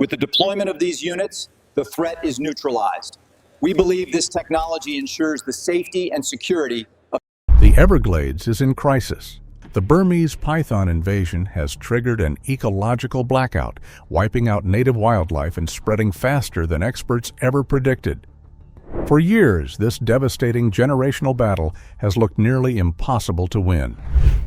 With the deployment of these units, the threat is neutralized. We believe this technology ensures the safety and security of The Everglades is in crisis. The Burmese python invasion has triggered an ecological blackout, wiping out native wildlife and spreading faster than experts ever predicted. For years, this devastating generational battle has looked nearly impossible to win.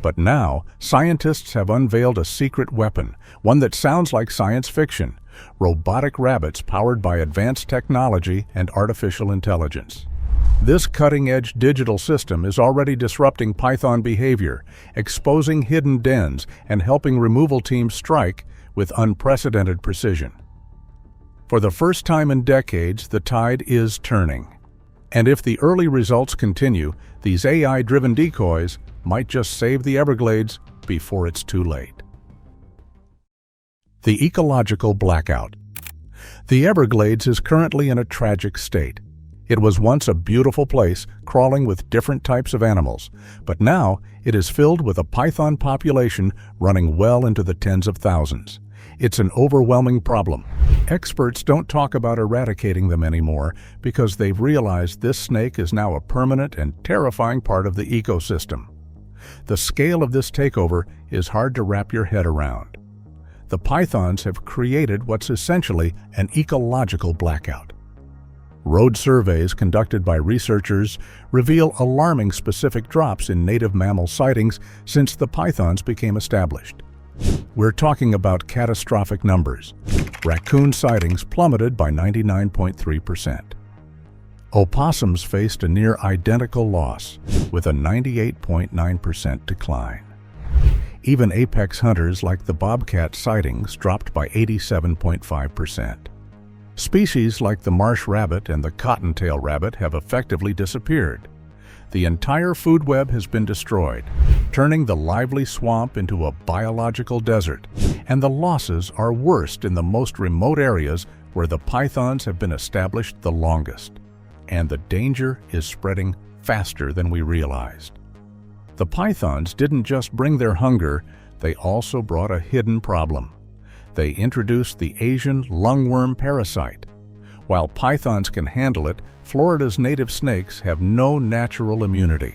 But now, scientists have unveiled a secret weapon, one that sounds like science fiction: robotic rabbits powered by advanced technology and artificial intelligence. This cutting-edge digital system is already disrupting python behavior, exposing hidden dens, and helping removal teams strike with unprecedented precision. For the first time in decades, the tide is turning. And if the early results continue, these AI-driven decoys might just save the Everglades before it's too late. The ecological blackout. The Everglades is currently in a tragic state. It was once a beautiful place, crawling with different types of animals, but now it is filled with a python population running well into the tens of thousands. It's an overwhelming problem. Experts don't talk about eradicating them anymore because they've realized this snake is now a permanent and terrifying part of the ecosystem. The scale of this takeover is hard to wrap your head around. The pythons have created what's essentially an ecological blackout. Road surveys conducted by researchers reveal alarming specific drops in native mammal sightings since the pythons became established. We're talking about catastrophic numbers. Raccoon sightings plummeted by 99.3%. Opossums faced a near identical loss, with a 98.9% decline. Even apex hunters like the bobcat sightings dropped by 87.5%. Species like the marsh rabbit and the cottontail rabbit have effectively disappeared. The entire food web has been destroyed, turning the lively swamp into a biological desert, and the losses are worst in the most remote areas where the pythons have been established the longest. And the danger is spreading faster than we realized. The pythons didn't just bring their hunger, they also brought a hidden problem. They introduced the Asian lungworm parasite. While pythons can handle it, Florida's native snakes have no natural immunity.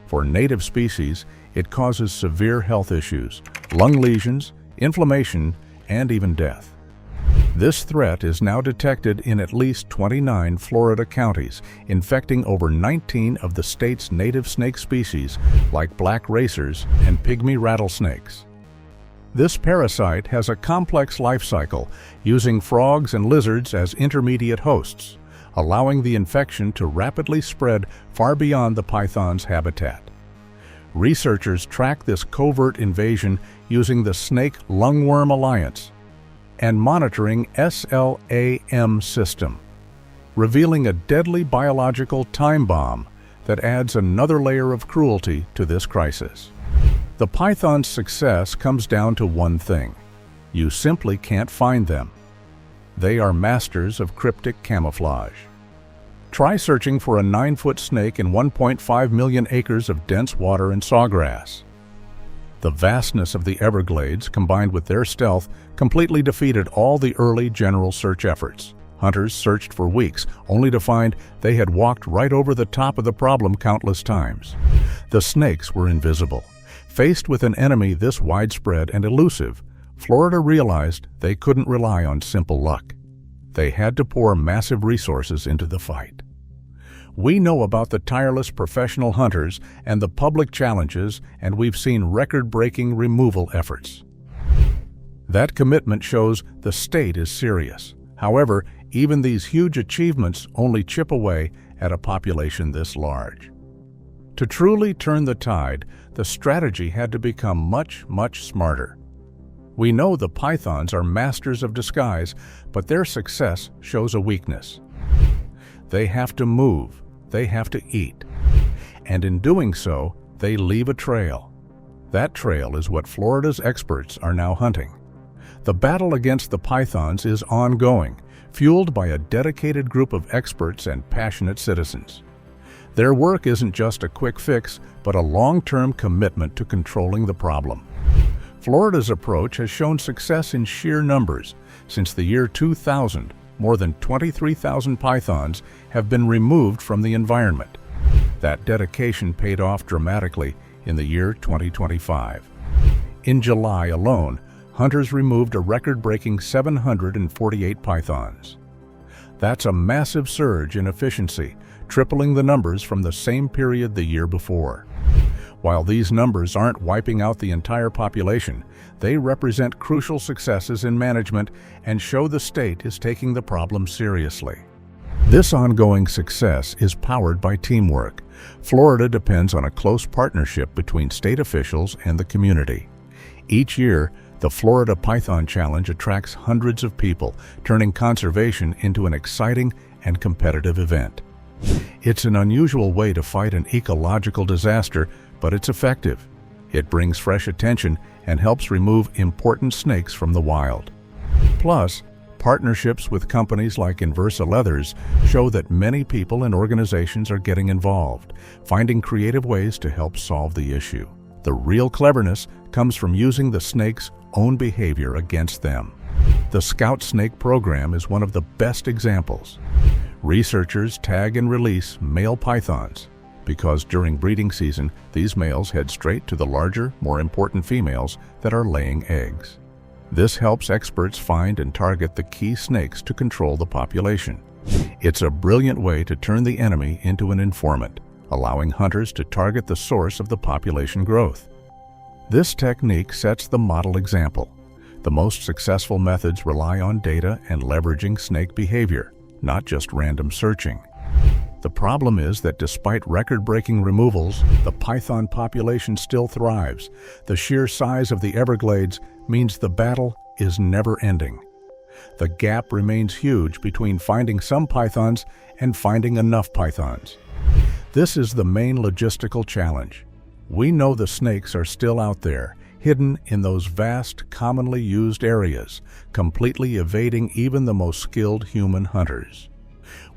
For native species, it causes severe health issues, lung lesions, inflammation, and even death. This threat is now detected in at least 29 Florida counties, infecting over 19 of the state's native snake species, like black racers and pygmy rattlesnakes. This parasite has a complex life cycle, using frogs and lizards as intermediate hosts, allowing the infection to rapidly spread far beyond the python's habitat. Researchers track this covert invasion using the Snake Lungworm Alliance and monitoring SLAM system, revealing a deadly biological time bomb that adds another layer of cruelty to this crisis. The python's success comes down to one thing: you simply can't find them. They are masters of cryptic camouflage. Try searching for a 9-foot snake in 1.5 million acres of dense water and sawgrass. The vastness of the Everglades, combined with their stealth, completely defeated all the early general search efforts. Hunters searched for weeks, only to find they had walked right over the top of the problem countless times. The snakes were invisible. Faced with an enemy this widespread and elusive, Florida realized they couldn't rely on simple luck. They had to pour massive resources into the fight. We know about the tireless professional hunters and the public challenges, and we've seen record-breaking removal efforts. That commitment shows the state is serious. However, even these huge achievements only chip away at a population this large. To truly turn the tide, the strategy had to become much, much smarter. We know the pythons are masters of disguise, but their success shows a weakness. They have to move, they have to eat, and in doing so, they leave a trail. That trail is what Florida's experts are now hunting. The battle against the pythons is ongoing, fueled by a dedicated group of experts and passionate citizens. Their work isn't just a quick fix, but a long-term commitment to controlling the problem. Florida's approach has shown success in sheer numbers, Since the year 2000, more than 23,000 pythons have been removed from the environment. That dedication paid off dramatically in the year 2025. In July alone, hunters removed a record-breaking 748 pythons. That's a massive surge in efficiency, tripling the numbers from the same period the year before. While these numbers aren't wiping out the entire population, they represent crucial successes in management and show the state is taking the problem seriously. This ongoing success is powered by teamwork. Florida depends on a close partnership between state officials and the community. Each year, the Florida Python Challenge attracts hundreds of people, turning conservation into an exciting and competitive event. It's an unusual way to fight an ecological disaster, but it's effective. It brings fresh attention and helps remove important snakes from the wild. Plus, partnerships with companies like Inversa Leathers show that many people and organizations are getting involved, finding creative ways to help solve the issue. The real cleverness comes from using the snake's own behavior against them. The Scout Snake program is one of the best examples. Researchers tag and release male pythons because during breeding season, these males head straight to the larger, more important females that are laying eggs. This helps experts find and target the key snakes to control the population. It's a brilliant way to turn the enemy into an informant, allowing hunters to target the source of the population growth. This technique sets the model example. The most successful methods rely on data and leveraging snake behavior, not just random searching. The problem is that despite record-breaking removals, the python population still thrives. The sheer size of the Everglades means the battle is never ending. The gap remains huge between finding some pythons and finding enough pythons. This is the main logistical challenge. We know the snakes are still out there, hidden in those vast, commonly used areas, completely evading even the most skilled human hunters.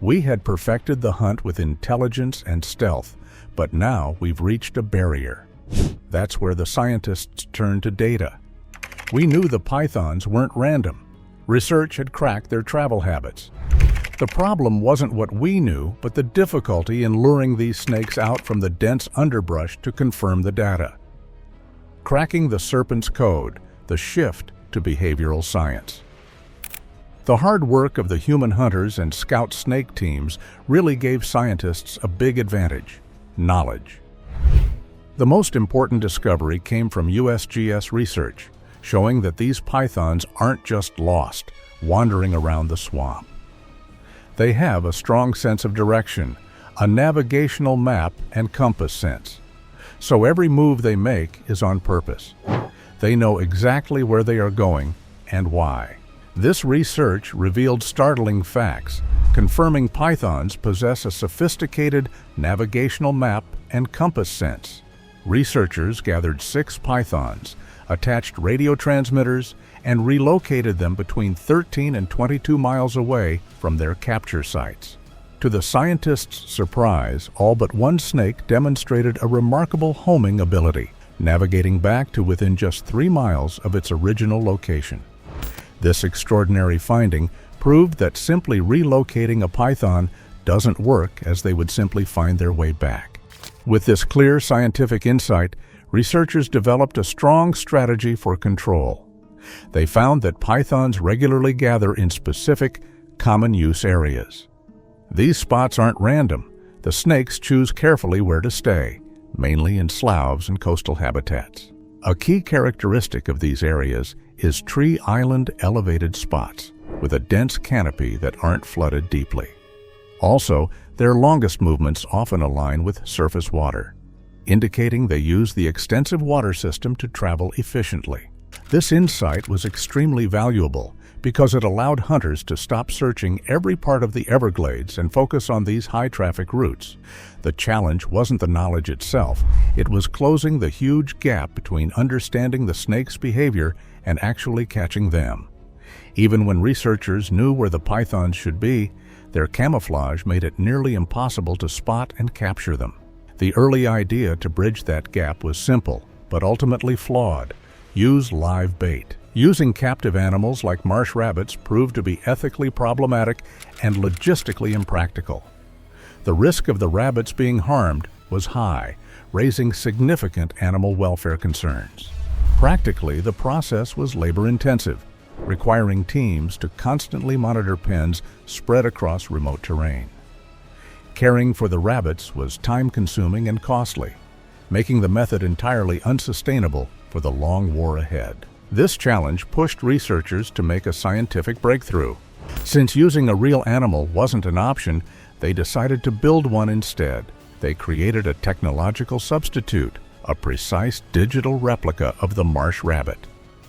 We had perfected the hunt with intelligence and stealth, but now we've reached a barrier. That's where the scientists turned to data. We knew the pythons weren't random. Research had cracked their travel habits. The problem wasn't what we knew, but the difficulty in luring these snakes out from the dense underbrush to confirm the data. Cracking the serpent's code, the shift to behavioral science. The hard work of the human hunters and scout snake teams really gave scientists a big advantage: knowledge. The most important discovery came from USGS research, showing that these pythons aren't just lost, wandering around the swamp. They have a strong sense of direction, a navigational map and compass sense. So every move they make is on purpose. They know exactly where they are going and why. This research revealed startling facts, confirming pythons possess a sophisticated navigational map and compass sense. Researchers gathered 6 pythons, attached radio transmitters, and relocated them between 13 and 22 miles away from their capture sites. To the scientists' surprise, all but one snake demonstrated a remarkable homing ability, navigating back to within just 3 miles of its original location. This extraordinary finding proved that simply relocating a python doesn't work, as they would simply find their way back. With this clear scientific insight, researchers developed a strong strategy for control. They found that pythons regularly gather in specific, common-use areas. These spots aren't random. The snakes choose carefully where to stay, mainly in sloughs and coastal habitats. A key characteristic of these areas is tree island elevated spots with a dense canopy that aren't flooded deeply. Also, their longest movements often align with surface water, indicating they use the extensive water system to travel efficiently. This insight was extremely valuable because it allowed hunters to stop searching every part of the Everglades and focus on these high-traffic routes. The challenge wasn't the knowledge itself, it was closing the huge gap between understanding the snake's behavior and actually catching them. Even when researchers knew where the pythons should be, their camouflage made it nearly impossible to spot and capture them. The early idea to bridge that gap was simple, but ultimately flawed: use live bait. Using captive animals like marsh rabbits proved to be ethically problematic and logistically impractical. The risk of the rabbits being harmed was high, raising significant animal welfare concerns. Practically, the process was labor-intensive, requiring teams to constantly monitor pens spread across remote terrain. Caring for the rabbits was time-consuming and costly, making the method entirely unsustainable for the long war ahead. This challenge pushed researchers to make a scientific breakthrough. Since using a real animal wasn't an option, they decided to build one instead. They created a technological substitute, a precise digital replica of the marsh rabbit.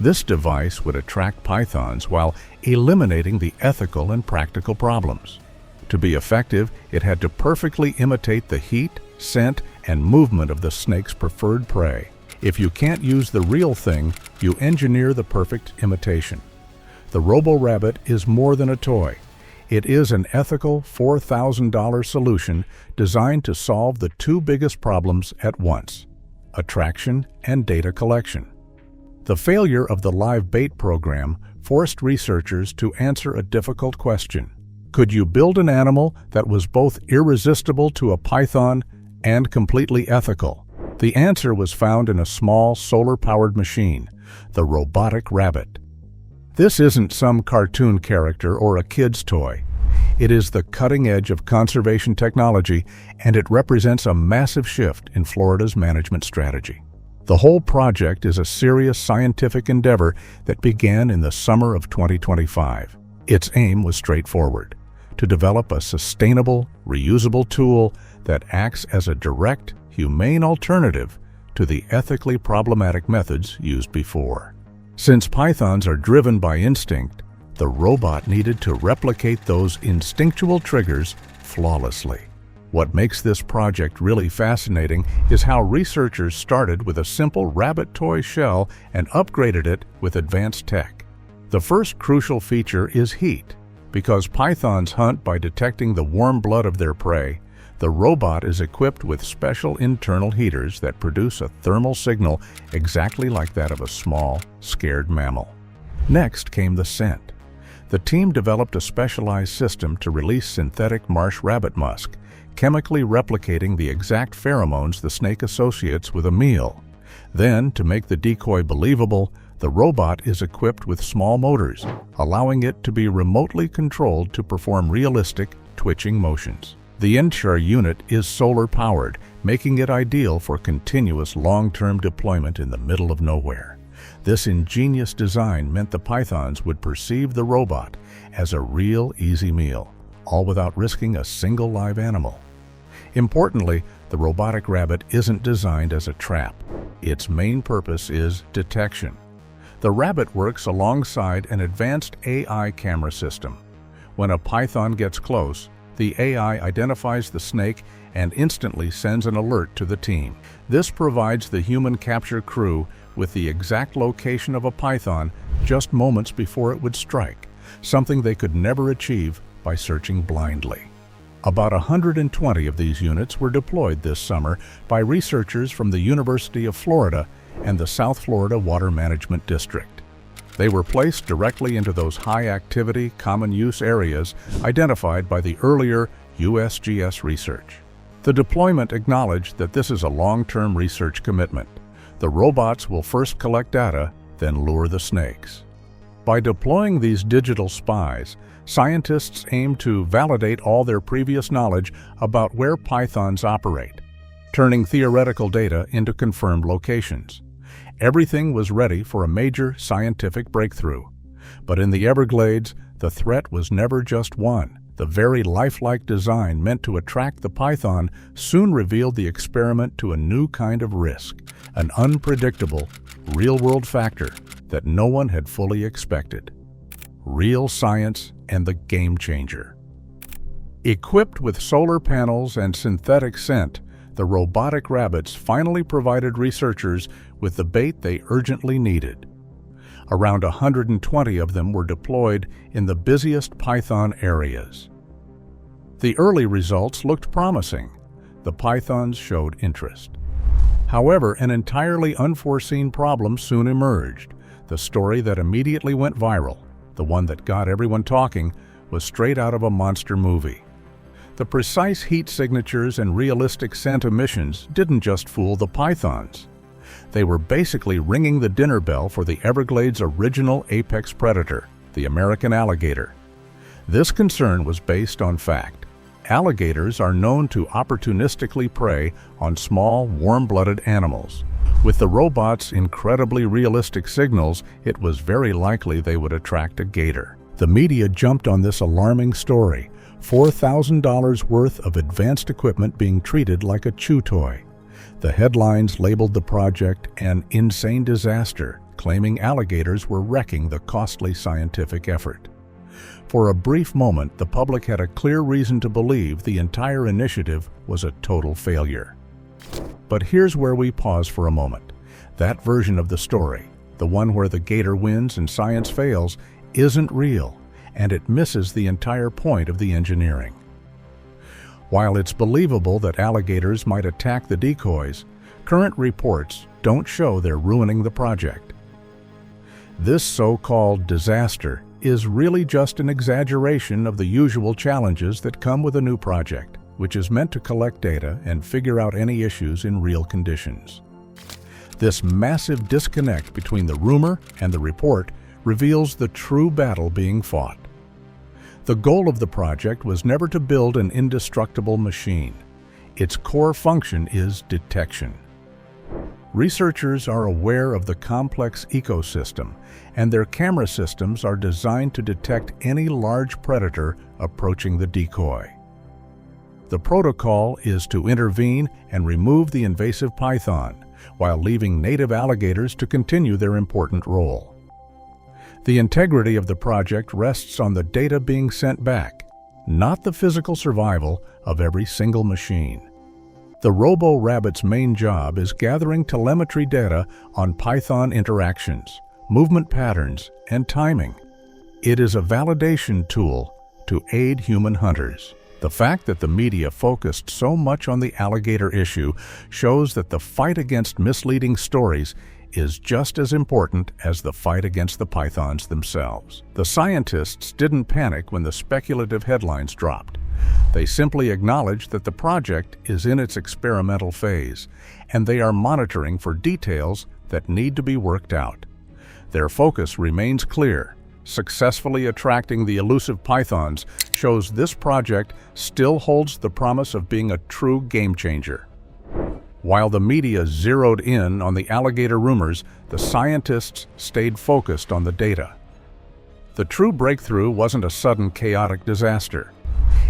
This device would attract pythons while eliminating the ethical and practical problems. To be effective, it had to perfectly imitate the heat, scent, and movement of the snake's preferred prey. If you can't use the real thing, you engineer the perfect imitation. The Robo-Rabbit is more than a toy. It is an ethical $4,000 solution designed to solve the two biggest problems at once: attraction and data collection. The failure of the live bait program forced researchers to answer a difficult question. Could you build an animal that was both irresistible to a python and completely ethical? The answer was found in a small solar-powered machine, the Robotic Rabbit. This isn't some cartoon character or a kid's toy. It is the cutting edge of conservation technology, and it represents a massive shift in Florida's management strategy. The whole project is a serious scientific endeavor that began in the summer of 2025. Its aim was straightforward: to develop a sustainable, reusable tool that acts as a direct, humane alternative to the ethically problematic methods used before. Since pythons are driven by instinct, the robot needed to replicate those instinctual triggers flawlessly. What makes this project really fascinating is how researchers started with a simple rabbit toy shell and upgraded it with advanced tech. The first crucial feature is heat. Because pythons hunt by detecting the warm blood of their prey, the robot is equipped with special internal heaters that produce a thermal signal exactly like that of a small, scared mammal. Next came the scent. The team developed a specialized system to release synthetic marsh rabbit musk, chemically replicating the exact pheromones the snake associates with a meal. Then, to make the decoy believable, the robot is equipped with small motors, allowing it to be remotely controlled to perform realistic, twitching motions. The entire unit is solar-powered, making it ideal for continuous long-term deployment in the middle of nowhere. This ingenious design meant the pythons would perceive the robot as a real easy meal, all without risking a single live animal. Importantly, the robotic rabbit isn't designed as a trap. Its main purpose is detection. The rabbit works alongside an advanced AI camera system. When a python gets close, the AI identifies the snake and instantly sends an alert to the team. This provides the human capture crew with the exact location of a python just moments before it would strike, something they could never achieve by searching blindly. About 120 of these units were deployed this summer by researchers from the University of Florida and the South Florida Water Management District. They were placed directly into those high-activity, common-use areas identified by the earlier USGS research. The deployment acknowledged that this is a long-term research commitment. The robots will first collect data, then lure the snakes. By deploying these digital spies, scientists aim to validate all their previous knowledge about where pythons operate, turning theoretical data into confirmed locations. Everything was ready for a major scientific breakthrough. But in the Everglades, the threat was never just one. The very lifelike design meant to attract the python soon revealed the experiment to a new kind of risk, an unpredictable, real-world factor that no one had fully expected. Real science and the game changer. Equipped with solar panels and synthetic scent, the robotic rabbits finally provided researchers with the bait they urgently needed. Around 120 of them were deployed in the busiest python areas. The early results looked promising. The pythons showed interest. However, an entirely unforeseen problem soon emerged. The story that immediately went viral, the one that got everyone talking, was straight out of a monster movie. The precise heat signatures and realistic scent emissions didn't just fool the pythons. They were basically ringing the dinner bell for the Everglades' original apex predator, the American alligator. This concern was based on fact. Alligators are known to opportunistically prey on small, warm-blooded animals. With the robot's incredibly realistic signals, it was very likely they would attract a gator. The media jumped on this alarming story, $4,000 worth of advanced equipment being treated like a chew toy. The headlines labeled the project an insane disaster, claiming alligators were wrecking the costly scientific effort. For a brief moment, the public had a clear reason to believe the entire initiative was a total failure. But here's where we pause for a moment. That version of the story, the one where the gator wins and science fails, isn't real, and it misses the entire point of the engineering. While it's believable that alligators might attack the decoys, current reports don't show they're ruining the project. This so-called disaster is really just an exaggeration of the usual challenges that come with a new project, which is meant to collect data and figure out any issues in real conditions. This massive disconnect between the rumor and the report reveals the true battle being fought. The goal of the project was never to build an indestructible machine. Its core function is detection. Researchers are aware of the complex ecosystem, and their camera systems are designed to detect any large predator approaching the decoy. The protocol is to intervene and remove the invasive python, while leaving native alligators to continue their important role. The integrity of the project rests on the data being sent back, not the physical survival of every single machine. The Robo-Rabbit's main job is gathering telemetry data on python interactions, movement patterns, and timing. It is a validation tool to aid human hunters. The fact that the media focused so much on the alligator issue shows that the fight against misleading stories is just as important as the fight against the pythons themselves. The scientists didn't panic when the speculative headlines dropped. They simply acknowledged that the project is in its experimental phase, and they are monitoring for details that need to be worked out. Their focus remains clear. Successfully attracting the elusive pythons shows this project still holds the promise of being a true game-changer. While the media zeroed in on the alligator rumors, the scientists stayed focused on the data. The true breakthrough wasn't a sudden chaotic disaster.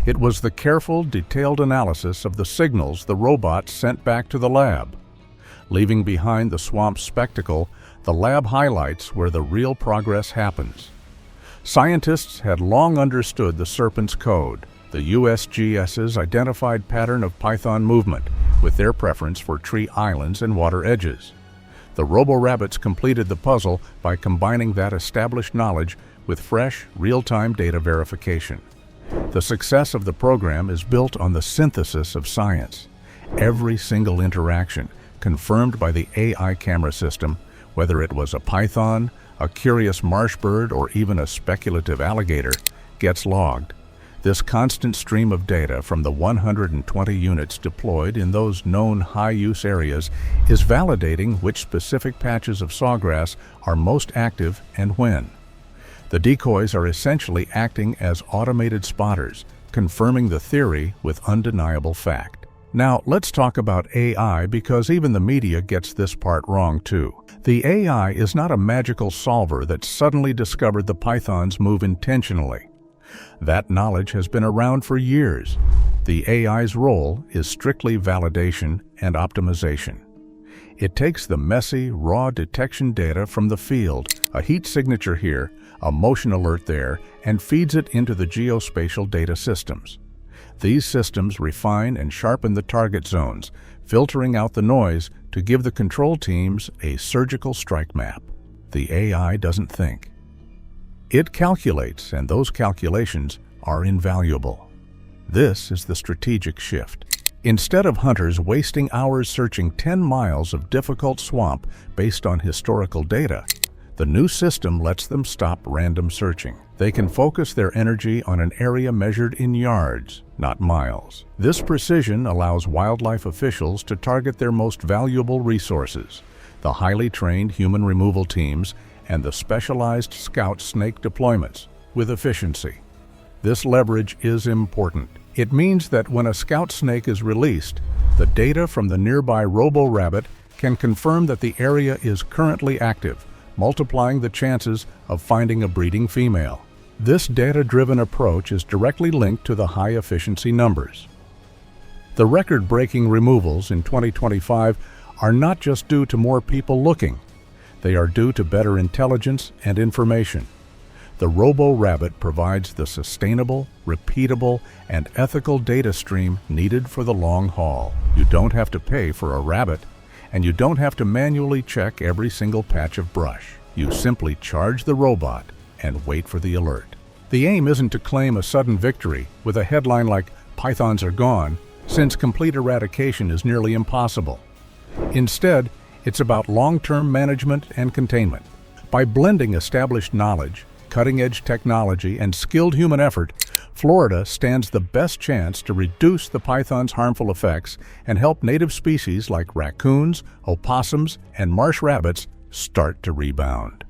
It was the careful, detailed analysis of the signals the robots sent back to the lab. Leaving behind the swamp spectacle, the lab highlights where the real progress happens. Scientists had long understood the serpent's code, the USGS's identified pattern of python movement, with their preference for tree islands and water edges. The Robo-Rabbits completed the puzzle by combining that established knowledge with fresh, real-time data verification. The success of the program is built on the synthesis of science. Every single interaction, confirmed by the AI camera system, whether it was a python, a curious marsh bird, or even a speculative alligator, gets logged. This constant stream of data from the 120 units deployed in those known high-use areas is validating which specific patches of sawgrass are most active and when. The decoys are essentially acting as automated spotters, confirming the theory with undeniable fact. Now, let's talk about AI, because even the media gets this part wrong too. The AI is not a magical solver that suddenly discovered the pythons move intentionally. That knowledge has been around for years. The AI's role is strictly validation and optimization. It takes the messy, raw detection data from the field, a heat signature here, a motion alert there, and feeds it into the geospatial data systems. These systems refine and sharpen the target zones, filtering out the noise to give the control teams a surgical strike map. The AI doesn't think. It calculates, and those calculations are invaluable. This is the strategic shift. Instead of hunters wasting hours searching 10 miles of difficult swamp based on historical data, The new system lets them stop random searching. They can focus their energy on an area measured in yards, not miles. This precision allows wildlife officials to target their most valuable resources, the highly trained human removal teams and the specialized scout snake deployments, with efficiency. This leverage is important. It means that when a scout snake is released, the data from the nearby robo-rabbit can confirm that the area is currently active, multiplying the chances of finding a breeding female. This data-driven approach is directly linked to the high-efficiency numbers. The record-breaking removals in 2025 are not just due to more people looking. They are due to better intelligence and information. The Robo-Rabbit provides the sustainable, repeatable, and ethical data stream needed for the long haul. You don't have to pay for a rabbit, and you don't have to manually check every single patch of brush. You simply charge the robot and wait for the alert. The aim isn't to claim a sudden victory with a headline like "Pythons are gone," since complete eradication is nearly impossible. Instead, it's about long-term management and containment. By blending established knowledge, cutting-edge technology, and skilled human effort, Florida stands the best chance to reduce the python's harmful effects and help native species like raccoons, opossums, and marsh rabbits start to rebound.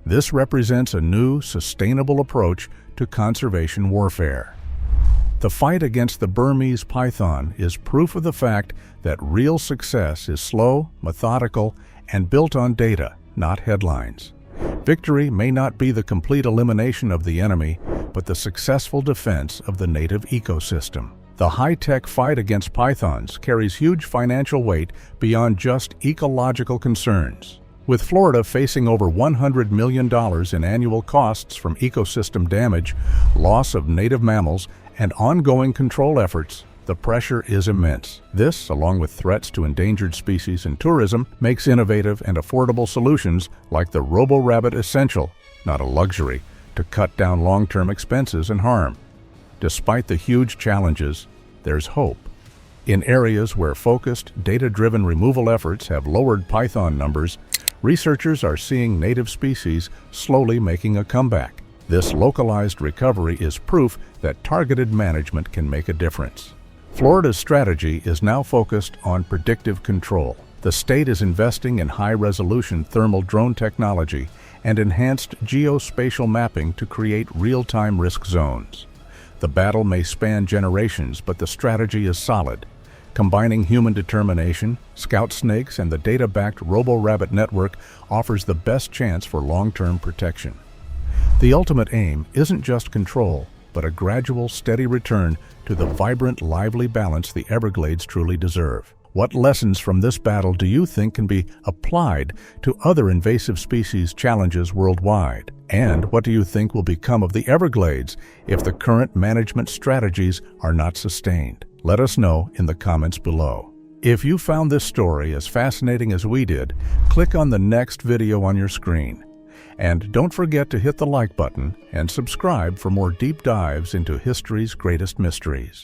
This represents a new, sustainable approach to conservation warfare. The fight against the Burmese python is proof of the fact that real success is slow, methodical, and built on data, not headlines. Victory may not be the complete elimination of the enemy, but the successful defense of the native ecosystem. The high-tech fight against pythons carries huge financial weight beyond just ecological concerns. With Florida facing over $100 million in annual costs from ecosystem damage, loss of native mammals, and ongoing control efforts, the pressure is immense. This, along with threats to endangered species and tourism, makes innovative and affordable solutions like the Robo-Rabbit essential, not a luxury, to cut down long-term expenses and harm. Despite the huge challenges, there's hope. In areas where focused, data-driven removal efforts have lowered python numbers, researchers are seeing native species slowly making a comeback. This localized recovery is proof that targeted management can make a difference. Florida's strategy is now focused on predictive control. The state is investing in high-resolution thermal drone technology and enhanced geospatial mapping to create real-time risk zones. The battle may span generations, but the strategy is solid. Combining human determination, scout snakes, and the data-backed Robo-Rabbit network offers the best chance for long-term protection. The ultimate aim isn't just control, but a gradual, steady return to the vibrant, lively balance the Everglades truly deserve. What lessons from this battle do you think can be applied to other invasive species challenges worldwide? And what do you think will become of the Everglades if the current management strategies are not sustained? Let us know in the comments below. If you found this story as fascinating as we did, click on the next video on your screen. And don't forget to hit the like button and subscribe for more deep dives into history's greatest mysteries.